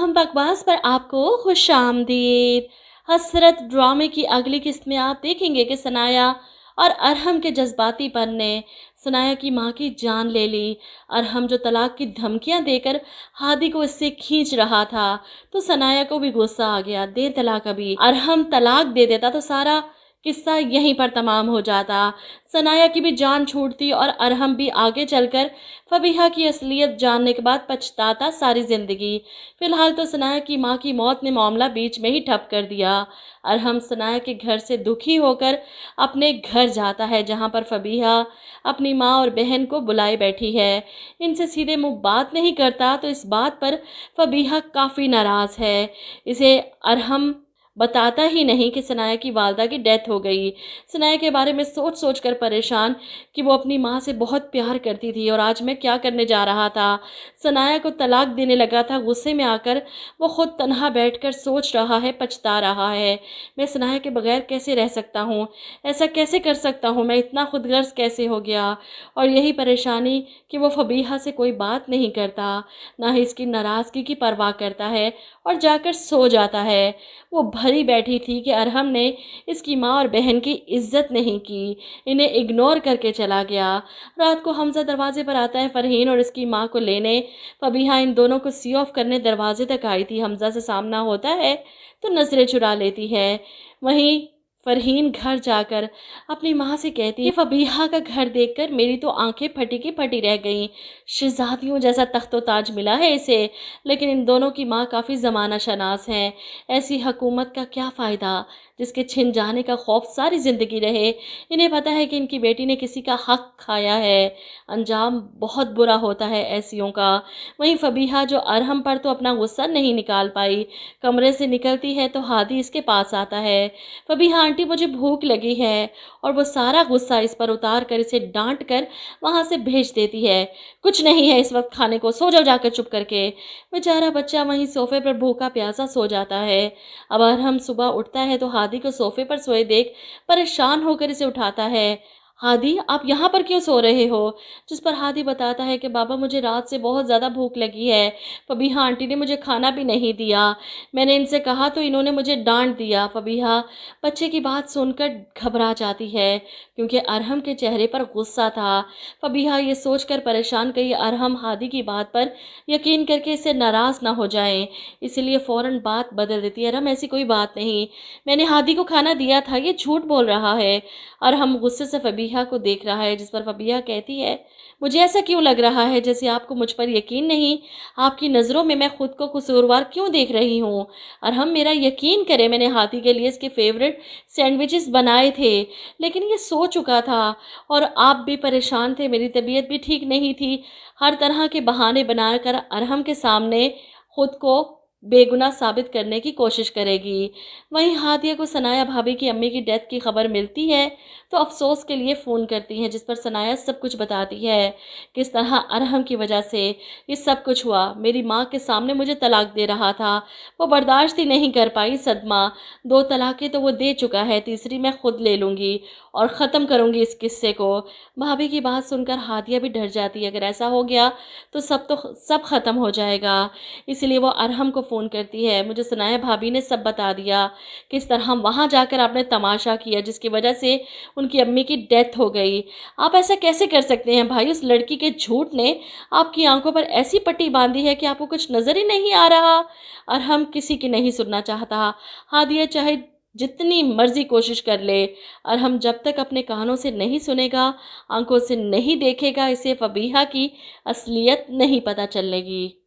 अरहम बकवास पर आपको खुश आमदीद। हसरत ड्रामे की अगली किस्त में आप देखेंगे कि सनाया और अरहम के जज्बातीपन ने सनाया की माँ की जान ले ली। अरहम जो तलाक की धमकियाँ देकर हादी को इससे खींच रहा था, तो सनाया को भी गुस्सा आ गया। देर तलाक अभी अरहम तलाक दे देता तो सारा किस्सा यहीं पर तमाम हो जाता। सनाया की भी जान छूटती और अरहम भी आगे चलकर फबीहा की असलियत जानने के बाद पछताता सारी ज़िंदगी। फिलहाल तो सनाया की माँ की मौत ने मामला बीच में ही ठप कर दिया। अरहम सनाया के घर से दुखी होकर अपने घर जाता है, जहाँ पर फबीहा अपनी माँ और बहन को बुलाए बैठी है। इनसे सीधे मुँह बात नहीं करता, तो इस बात पर फबीहा काफ़ी नाराज़ है। इसे अरहम बताता ही नहीं कि सनाया की वालदा की डेथ हो गई। सनाया के बारे में सोच सोच कर परेशान कि वो अपनी माँ से बहुत प्यार करती थी और आज मैं क्या करने जा रहा था। सनाया को तलाक देने लगा था। गुस्से में आकर वो खुद तन्हा बैठकर सोच रहा है, पछता रहा है। मैं सनाया के बगैर कैसे रह सकता हूँ, ऐसा कैसे कर सकता हूँ, मैं इतना खुदगर्ज कैसे हो गया। और यही परेशानी कि वो फबीहा से कोई बात नहीं करता, ना ही इसकी नाराज़गी की परवाह करता है और जाकर सो जाता है। वो भरी बैठी थी कि अरहम ने इसकी माँ और बहन की इज्जत नहीं की, इन्हें इग्नोर करके चला गया। रात को हमजा दरवाजे पर आता है फरहीन और इसकी माँ को लेने। फबीहा इन दोनों को सी ऑफ करने दरवाजे तक आई थी। हमजा से सामना होता है तो नजरें चुरा लेती है। वहीं फरहीन घर जाकर अपनी माँ से कहती है, फबीहा का घर देखकर मेरी तो आंखें फटी की फटी रह गईं। शहजादियों जैसा तख्तो ताज मिला है इसे, लेकिन इन दोनों की माँ काफ़ी ज़माना शनास है। ऐसी हुकूमत का क्या फ़ायदा जिसके छिन जाने का खौफ सारी ज़िंदगी रहे। इन्हें पता है कि इनकी बेटी ने किसी का हक खाया है, अंजाम बहुत बुरा होता है ऐसियों का। वहीं फबीहा जो अरहम पर तो अपना गुस्सा नहीं निकाल पाई, कमरे से निकलती है तो हादी इसके पास आता है। फबीहा आंटी मुझे भूख लगी है, और वो सारा गुस्सा इस पर उतार कर इसे डांट कर वहाँ से भेज देती है। कुछ नहीं है इस वक्त खाने को, सो जाओ जाकर चुप करके। बेचारा बच्चा वहीं सोफे पर भूखा प्यासा सो जाता है। अब अरहम सुबह उठता है तो हादी को सोफे पर सोए देख परेशान होकर इसे उठाता है। हादी, आप यहाँ पर क्यों सो रहे हो? जिस पर हादी बताता है कि बाबा मुझे रात से बहुत ज़्यादा भूख लगी है। फबीहा आंटी ने मुझे खाना भी नहीं दिया। मैंने इनसे कहा तो इन्होंने मुझे डांट दिया। फबीहा बच्चे की बात सुनकर घबरा जाती है, क्योंकि अरहम के चेहरे पर गुस्सा था। फबीहा ये सोचकर परेशान कहीं अरहम हादी की बात पर यकीन करके इससे नाराज़ ना हो जाए, इसलिए फ़ौरन बात बदल देती है। अरहम ऐसी कोई बात नहीं, मैंने हादी को खाना दिया था, ये झूठ बोल रहा है। अरहम गुस्से से फबीहा को देख रहा है, जिस पर फबीहा कहती है, मुझे ऐसा क्यों लग रहा है जैसे आपको मुझ पर यकीन नहीं। आपकी नज़रों में मैं खुद को कसूरवार क्यों देख रही हूँ? अरहम मेरा यकीन करे, मैंने हाथी के लिए इसके फेवरेट सैंडविचेस बनाए थे, लेकिन ये सो चुका था और आप भी परेशान थे, मेरी तबीयत भी ठीक नहीं थी। हर तरह के बहाने बनाकर अरहम के सामने खुद को बेगुनाह साबित करने की कोशिश करेगी। वहीं हादिया को सनाया भाभी की अम्मी की डेथ की खबर मिलती है तो अफसोस के लिए फ़ोन करती हैं, जिस पर सनाया सब कुछ बताती है, किस तरह अरहम की वजह से ये सब कुछ हुआ। मेरी माँ के सामने मुझे तलाक दे रहा था, वो बर्दाश्त ही नहीं कर पाई सदमा। 2 तलाक़ें तो वो दे चुका है, तीसरी मैं खुद ले लूँगी और ख़त्म करूँगी इस किस्से को। भाभी की बात सुनकर हादिया भी डर जाती है, अगर ऐसा हो गया तो सब ख़त्म हो जाएगा। इसलिए वो अरहम को फ़ोन करती है, मुझे सनाया भाभी ने सब बता दिया, किस तरह वहाँ जाकर आपने तमाशा किया जिसकी वजह से उनकी अम्मी की डेथ हो गई। आप ऐसा कैसे कर सकते हैं भाई? उस लड़की के झूठ ने आपकी आंखों पर ऐसी पट्टी बांधी है कि आपको कुछ नज़र ही नहीं आ रहा। अरहम किसी की नहीं सुनना चाहता। हादिया चाहे जितनी मर्जी कोशिश कर ले, अरहम जब तक अपने कानों से नहीं सुनेगा, आंखों से नहीं देखेगा, इसे फबीहा की असलियत नहीं पता चलेगी।